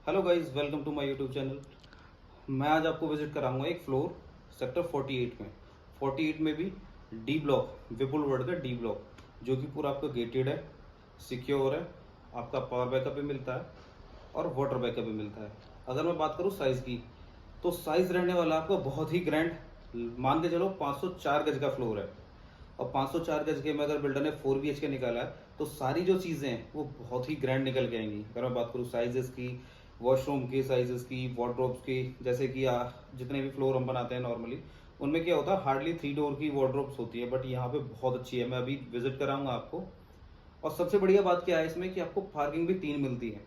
Hello guys, welcome to my YouTube channel. मैं आज आपको विजिट कराऊंगा एक फ्लोर सेक्टर 48 में। 48 में भी डी ब्लॉक, विपुल वर्ल्ड का डी ब्लॉक, जो कि पूरा आपका गेटेड है, सिक्योर है, आपका पावर बैकअप भी मिलता है और वाटर बैकअप भी मिलता है। अगर मैं बात करूँ साइज़ की, तो साइज़ रहने वाला आपको बहुत ही ग्रैंड, मान के चलो 504 गज का फ्लोर है। और 504 गज के में अगर बिल्डर ने 4 BHK निकाला है तो सारी जो चीज़ें हैं वो बहुत ही ग्रैंड निकल के आएंगी। अगर मैं बात करूँ साइजेस की, वॉशरूम के साइजेस की, वार्डरोब्स की, जैसे कि जितने भी फ्लोर हम बनाते हैं नॉर्मली, उनमें क्या होता है, हार्डली 3 डोर की वार्डरोब्स होती है, बट यहाँ पे बहुत अच्छी है। मैं अभी विजिट कराऊंगा आपको। और सबसे बढ़िया बात क्या है इसमें कि आपको पार्किंग भी 3 मिलती है।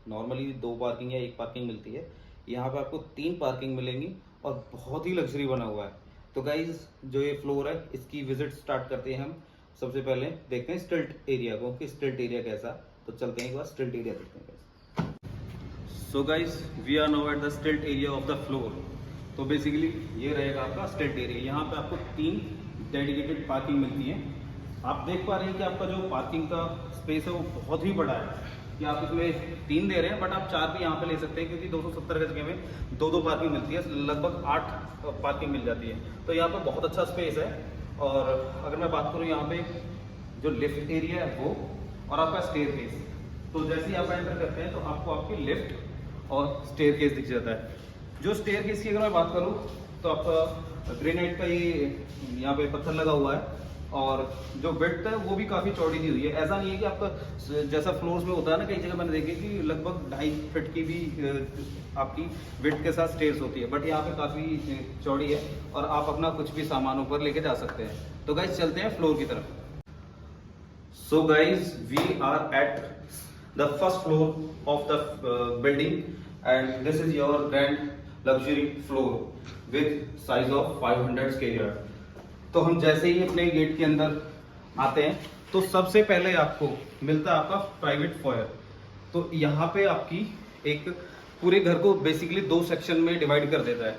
नॉर्मली 2 पार्किंग या 1 पार्किंग मिलती है, यहाँ पे आपको 3 पार्किंग मिलेंगी और बहुत ही लग्जरी बना हुआ है। तो गाइज, जो ये फ्लोर है इसकी विजिट स्टार्ट करते हैं हम। सबसे पहले देखते हैं स्टिल्ट एरिया को कि स्टिल्ट एरिया कैसा। तो चलते हैं एक बार स्टिल्ट एरिया देखते हैं guys. So guys, we are now at the stilt area of the floor. तो बेसिकली ये रहेगा आपका स्टिल्ट एरिया। यहाँ पे आपको 3 डेडिकेटेड पार्किंग मिलती है। आप देख पा रहे हैं कि आपका जो पार्किंग का स्पेस है वो बहुत ही बड़ा है, कि आप इसमें 3 दे रहे हैं बट आप 4 भी यहाँ पे ले सकते हैं, क्योंकि 270 गज के में 2 पार्किंग मिलती है, लगभग 8 पार्किंग मिल जाती है। तो यहाँ पे बहुत अच्छा स्पेस है। और अगर मैं बात करूँ यहाँ पे जो लिफ्ट एरिया है वो, और आपका स्टेयर केस, तो जैसे ही आप एंटर करते हैं तो आपको आपकी लिफ्ट और स्टेयर केस दिख जाता है। जो स्टेयर केस की अगर मैं बात करूँ तो आपका ग्रेनाइट का ये यहाँ पे पत्थर लगा हुआ है, और जो विड्थ है वो भी काफ़ी चौड़ी दी हुई है। ऐसा नहीं है कि आपका जैसा फ्लोर्स में होता है ना, कई जगह मैंने देखी कि लगभग 2.5 फीट की भी आपकी विड्थ के साथ स्टेयर्स होती है, बट यहाँ पे काफ़ी चौड़ी है और आप अपना कुछ भी सामान ऊपर लेके जा सकते हैं। तो गाइज चलते हैं फ्लोर की तरफ। So guys, we are at the first floor of the building, and this is your grand luxury floor with size of 500 square yard. तो हम जैसे ही अपने गेट के अंदर आते हैं तो सबसे पहले आपको मिलता है आपका प्राइवेट फॉयर। तो यहाँ पे आपकी एक पूरे घर को बेसिकली 2 सेक्शन में डिवाइड कर देता है।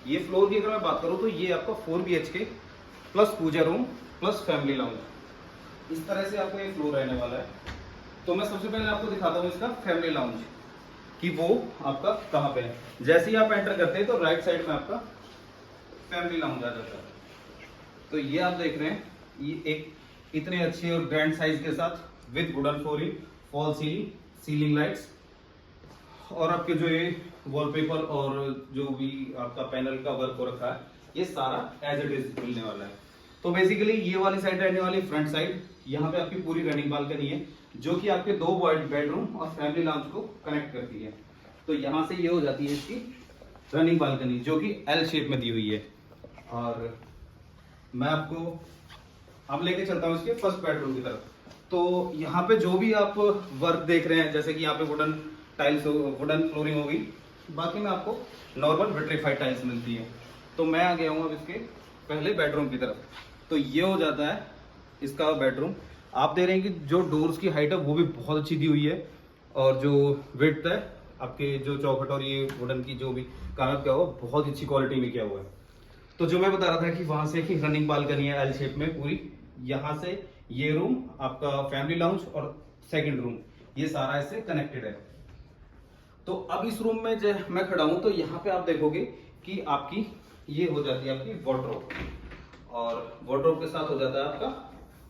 ये फ्लोर की अगर मैं बात करूँ तो ये आपका 4 BHK प्लस पूजा रूम प्लस फैमिली लाउंज, इस तरह से आपको ये फ्लोर रहने वाला है। तो मैं सबसे पहले आपको दिखाता हूँ इसका फैमिली लाउंज कि वो आपका कहाँ पे है। जैसे ही आप एंटर करते हैं तो राइट साइड में आपका फैमिली लाउंज आ जाता है। तो ये आप देख रहे हैं, ये एक इतने अच्छे और ग्रैंड साइज के साथ with wooden flooring, fall ceiling, ceiling lights, और आपके जो ये वॉलपेपर और जो भी आपका पैनल का वर्क हो रखा है ये सारा एज इट इज मिलने वाला है। तो बेसिकली ये वाली साइड रहने वाली फ्रंट साइड, यहाँ पे आपकी पूरी रनिंग बालकनी है जो कि आपके 2 बेडरूम और फैमिली लाउंज को कनेक्ट करती है। तो यहाँ से ये हो जाती है इसकी रनिंग बालकनी जो कि L शेप में दी हुई है। और मैं आपको अब लेके चलता हूँ इसके फर्स्ट बेडरूम की तरफ। तो यहाँ पे जो भी आप वर्क देख रहे हैं, जैसे कि यहाँ पे वुडन टाइल्स, वुडन फ्लोरिंग होगी, बाकी में आपको नॉर्मल विट्रीफाइड टाइल्स मिलती है। तो मैं आ गया हूँ अब इसके पहले बेडरूम की तरफ। तो ये हो जाता है इसका बेडरूम। आप दे रहे हैं कि जो डोर्स की हाइट है वो भी बहुत अच्छी दी हुई है, और जो विड्थ है आपके जो चौखट और ये वुडन की जो भी काम किया हुआ बहुत ही अच्छी क्वालिटी में किया हुआ है। तो जो मैं बता रहा था कि वहां से एक रनिंग बालकनी है L शेप में पूरी, यहाँ से ये रूम आपका फैमिली लाउंज और सेकंड रूम, ये सारा इससे कनेक्टेड है। तो अब इस रूम में जो मैं खड़ा हूं तो यहाँ पे आप देखोगे कि आपकी ये हो जाती है आपकी वार्डरोब, और वार्डरोब के साथ हो जाता है आपका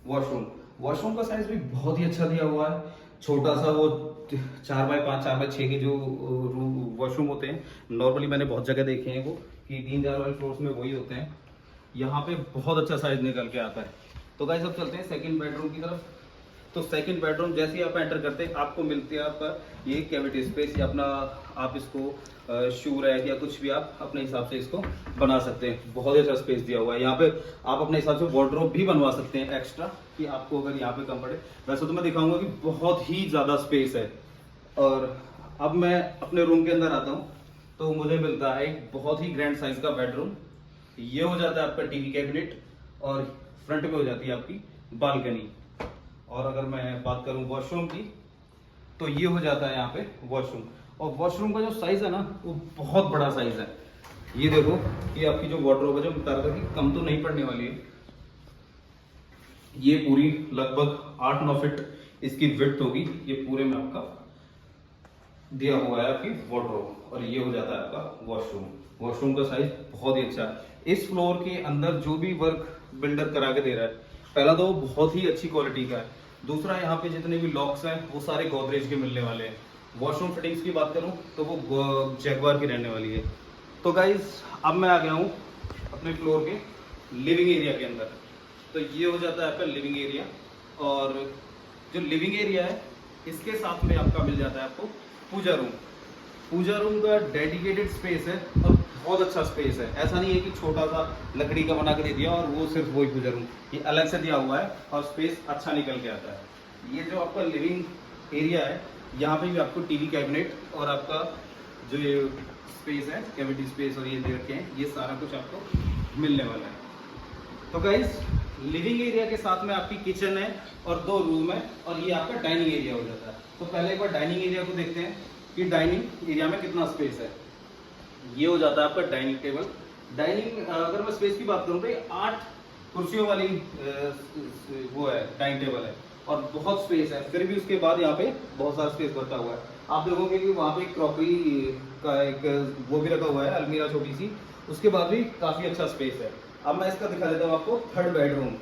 वॉशरूम। वॉशरूम का साइज भी बहुत ही अच्छा दिया हुआ है, छोटा सा वो 4x5 4x6 के जो वॉशरूम होते हैं, नॉर्मली मैंने बहुत जगह देखे हैं वो कि 3-4 वाले फ्लोर्स में वही होते हैं। यहाँ पे बहुत अच्छा साइज निकल के आता है। तो गाइस अब चलते हैं सेकंड बेडरूम की तरफ। तो सेकंड बेडरूम जैसे ही आप एंटर करते हैं आपको मिलती है आपका ये कैविटी स्पेस, या अपना आप इसको शू रैक या कुछ भी आप अपने हिसाब से इसको बना सकते हैं। बहुत ही अच्छा स्पेस दिया हुआ है। यहाँ पे आप अपने हिसाब से वार्डरोब भी बनवा सकते हैं एक्स्ट्रा, कि आपको अगर यहाँ पे कम पड़े। वैसे तो मैं दिखाऊंगा कि बहुत ही ज़्यादा स्पेस है। और अब मैं अपने रूम के अंदर आता हूँ तो मुझे मिलता है एक बहुत ही ग्रैंड साइज का बेडरूम। ये हो जाता है आपका टीवी कैबिनेट, और फ्रंट में हो जाती है आपकी बालकनी। और अगर मैं बात करूं वॉशरूम की तो ये हो जाता है यहाँ पे वॉशरूम। और वॉशरूम का जो साइज है ना वो बहुत बड़ा साइज है। ये देखो कि आपकी जो वार्डरोब है, जो बता रहा था कि कम तो नहीं पड़ने वाली है, ये पूरी लगभग 8-9 फीट इसकी विड्थ होगी। ये पूरे में आपका दिया हुआ है आपकी वार्डरोब, और ये हो जाता है आपका वॉशरूम। वॉशरूम का साइज बहुत ही अच्छा है। इस फ्लोर के अंदर जो भी वर्क बिल्डर करा के दे रहा है, पहला तो वो बहुत ही अच्छी क्वालिटी का है, दूसरा यहाँ पे जितने भी लॉक्स हैं वो सारे गोदरेज के मिलने वाले हैं। वॉशरूम फिटिंग्स की बात करूँ तो वो जैगवार की रहने वाली है। तो गाइज अब मैं आ गया हूँ अपने फ्लोर के लिविंग एरिया के अंदर। तो ये हो जाता है आपका लिविंग एरिया, और जो लिविंग एरिया है इसके साथ में आपका मिल जाता है आपको पूजा रूम। पूजा रूम का डेडिकेटेड स्पेस है और बहुत अच्छा स्पेस है। ऐसा नहीं है कि छोटा सा लकड़ी का बना के दे दिया और वो सिर्फ वही पूजा रूम, ये अलग से दिया हुआ है और स्पेस अच्छा निकल के आता है। ये जो आपका लिविंग एरिया है, यहाँ पे भी आपको टीवी कैबिनेट और आपका जो ये स्पेस है, कैविटी स्पेस, और ये दे रखे हैं, ये सारा कुछ आपको मिलने वाला है। तो गाइस लिविंग एरिया के साथ में आपकी किचन है और 2 रूम है, और ये आपका डाइनिंग एरिया हो जाता है। तो पहले एक बार डाइनिंग एरिया को देखते हैं कि डाइनिंग एरिया में कितना स्पेस है। ये हो जाता है आपका डाइनिंग टेबल। डाइनिंग अगर मैं स्पेस की बात करूँ तो 8 कुर्सियों वाली वो है, डाइनिंग टेबल है और बहुत स्पेस है। फिर भी उसके बाद यहाँ पे बहुत सारा स्पेस बचा हुआ है। आप देखोगे कि वहाँ पे क्रॉकरी का एक वो भी रखा हुआ है, अलमीरा छोटी सी, उसके बाद भी काफी अच्छा स्पेस है। अब मैं इसका दिखा देता हूँ आपको 3rd बेडरूम।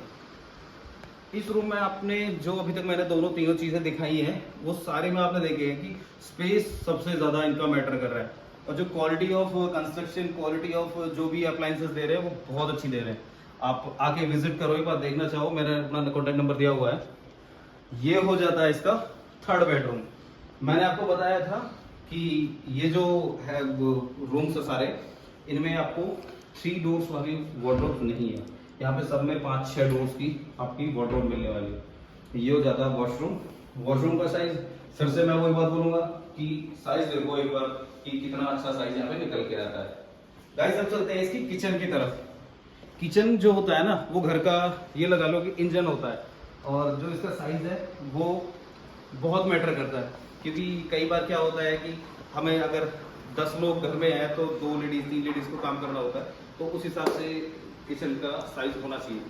इस रूम में आपने जो अभी तक मैंने तीनों चीजें दिखाई हैं वो सारे में आपने देखे हैं कि स्पेस सबसे ज्यादा इनका मैटर कर रहा है, और जो quality of construction, quality of जो भी अप्लायंसेस दे रहे हैं वो बहुत अच्छी दे रहे हैं। आप आके विजिट करो, एक बार देखना चाहो, मैंने अपना कॉन्टैक्ट नंबर दिया हुआ है। ये हो जाता है इसका 3rd बेडरूम। मैंने आपको बताया था कि ये जो है रूम्स सारे, इनमें आपको 3 डोर्स वाली वार्डरोब नहीं है। यहाँ पे सब में 5-6 डोर्स की आपकी वार्डरोब मिलने वाली है। ये हो जाता है वॉशरूम। वॉशरूम का साइज फिर से मैं वही बात बोलूंगा कि साइज देखो एक बार कि कितना अच्छा साइज यहाँ पे निकल के आता है। गाइस अब चलते हैं इसकी किचन की तरफ। किचन जो होता है ना, वो घर का ये लगा लो कि इंजन होता है, और जो इसका साइज है वो बहुत मैटर करता है। क्योंकि कई बार क्या होता है कि हमें अगर 10 लोग घर में हैं तो 2 लेडीज 3 लेडीज को काम करना होता है, तो उस हिसाब से किचन का साइज होना चाहिए।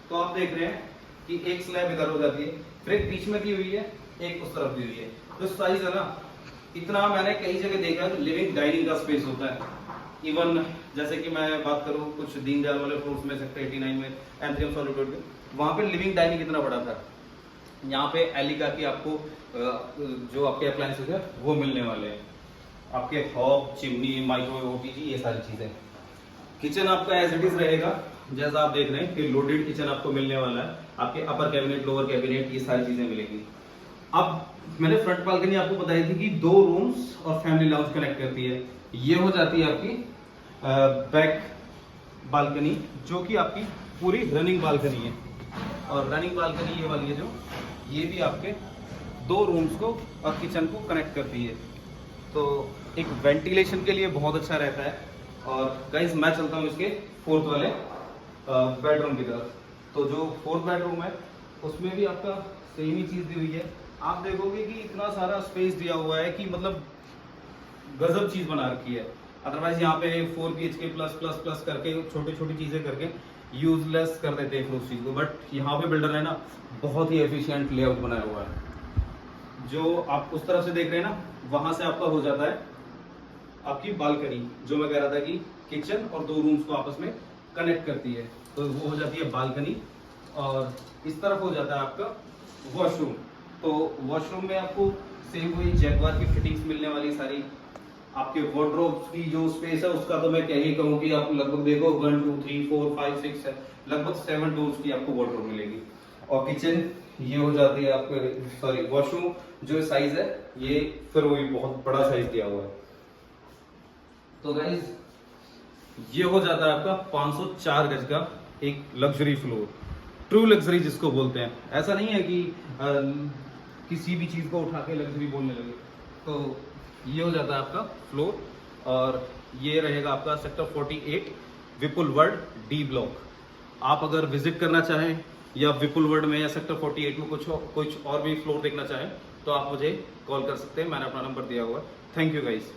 तो आप देख रहे हैं कि एक स्लैब इधर हो जाती है, फिर एक बीच में दी हुई है, एक उस तरफ दी हुई है। तो साइज है ना, इतना मैंने कई जगह देखा है लिविंग डाइनिंग का स्पेस होता है। इवन जैसे कि मैं बात करूं कुछ दीनदयाल वाले फ्लोर्स में, सेक्टर 89 में, एमजीएम सॉलिड में, वहां पे लिविंग डाइनिंग कितना बड़ा था। यहाँ पे एलिका की आपको जो आपके अप्लायंसेस है वो मिलने वाले हैं, आपके हॉब, चिमनी, माइक्रोवेव, ओटीजी, ये सारी चीजें। किचन आपका एज इट इज रहेगा जैसा आप देख रहे हैं कि लोडेड किचन आपको मिलने वाला है। आपके अपर कैबिनेट, लोअर कैबिनेट, ये सारी चीजें मिलेंगी। अब मैंने फ्रंट बालकनी आपको बताई थी कि 2 रूम्स और फैमिली लाउंज कनेक्ट करती है। ये हो जाती है आपकी बैक बालकनी, जो कि आपकी पूरी रनिंग बालकनी है। और रनिंग बालकनी ये वाली है जो, ये भी आपके 2 रूम्स को और किचन को कनेक्ट करती है। तो एक वेंटिलेशन के लिए बहुत अच्छा रहता है। और गाइस मैं चलता हूँ इसके 4th वाले बेडरूम की तरफ। तो जो 4th बेडरूम है उसमें भी आपका सेम ही चीज दी हुई है। आप देखोगे कि इतना सारा स्पेस दिया हुआ है कि मतलब गजब चीज बना रखी है। अदरवाइज यहाँ पे 4 BHK प्लस प्लस प्लस करके छोटी छोटी चीजें करके यूजलेस कर देते हैं उस चीज को, बट यहाँ पे बिल्डर है ना बहुत ही एफिशिएंट लेआउट बनाया हुआ है। जो आप उस तरफ से देख रहे हैं ना, वहां से आपका हो जाता है आपकी बालकनी, जो मैं कह रहा था कि किचन और 2 रूम्स को आपस में कनेक्ट करती है। तो वो हो जाती है बालकनी, और इस तरफ हो जाता है आपका वॉशरूम। तो वॉशरूम में आपको सेम वही जैगवार की फिटिंग्स मिलने वाली सारी। आपके वार्डरोब्स की जो स्पेस है उसका तो मैं क्या ही कहूँ कि आप लगभग देखो 1 2 3 4 5 6 है, लगभग 7 डोर्स की आपको वार्डरोब मिलेगी। और किचन ये हो जाती है आपके, सॉरी वॉशरूम जो साइज है ये फिर वही बहुत बड़ा साइज दिया हुआ है। तो गाइज ये हो जाता है आपका 504 गज का एक लग्जरी फ्लोर, ट्रू लग्जरी जिसको बोलते हैं। ऐसा नहीं है कि किसी भी चीज को उठा के लग्जरी बोलने लगे। तो ये हो जाता है आपका फ्लोर, और ये रहेगा आपका सेक्टर 48 विपुल वर्ल्ड डी ब्लॉक। आप अगर विजिट करना चाहें या विपुल वर्ल्ड में या सेक्टर 48 में कुछ और भी फ्लोर देखना चाहें तो आप मुझे कॉल कर सकते हैं। मैंने अपना नंबर दिया हुआ है। Thank you guys.